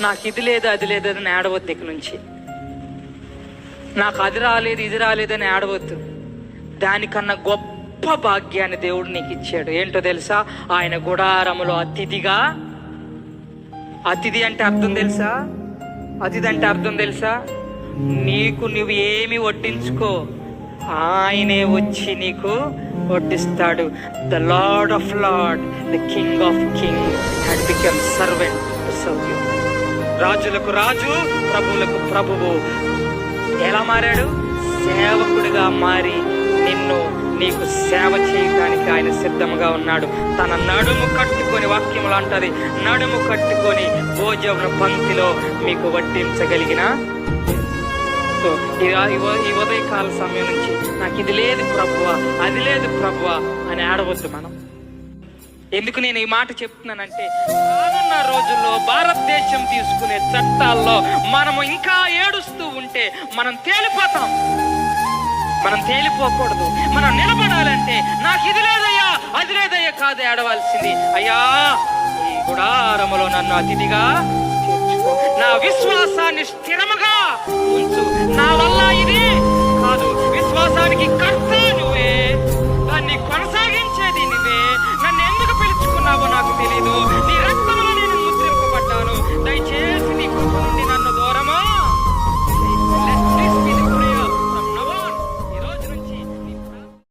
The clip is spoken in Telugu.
నాకు ఇది లేదు అది లేదు అని ఏడవద్దు. ఇక నుంచి నాకు అది రాలేదు ఇది రాలేదని ఏడవద్దు. దానికన్నా గొప్ప భాగ్యాన్ని దేవుడు నీకు ఇచ్చాడు. ఏంటో తెలుసా? ఆయన గుడారములో అతిథిగా. అతిథి అంటే అర్థం తెలుసా? అతిథి అంటే అర్థం తెలుసా? నీకు నువ్వు ఏమి వడ్డించుకో, ఆయనే వచ్చి నీకు వడ్డిస్తాడు. The lord of lord, the king of king had become servant to serve you. రాజులకు రాజు, ప్రభువులకు ప్రభువు ఎలా మారాడు? సేవకుడిగా మారి నీకు సేవ చేయడానికి ఆయన సిద్ధంగా ఉన్నాడు. తన నడుము కట్టుకొని, వాక్యములు అంటది, నడుము కట్టుకొని భోజన పంక్తిలో మీకు వడ్డించగలిగిన. సో ఈ ఉదయకాల సమయం నుంచి నాకు ఇది లేదు ప్రభువా, అది లేదు ప్రభువా అని ఏడవద్దు మనం. ఎందుకు నేను ఈ మాట చెప్తున్నానంటే, రానున్న రోజుల్లో భారతదేశం తీసుకునే చట్టాల్లో మనము ఇంకా ఏడుస్తూ ఉంటే మనం తేలిపోతాం. మనం తేలిపోకూడదు. మనం నిలబడాలంటే నాకు ఇది లేదయ్యా అది లేదయ్యా కాదు ఏడవలసింది. అయ్యా, ఈ గుడారములో నన్ను అతిథిగా చేర్చుకో, నా విశ్వాసాన్ని స్థిరముగా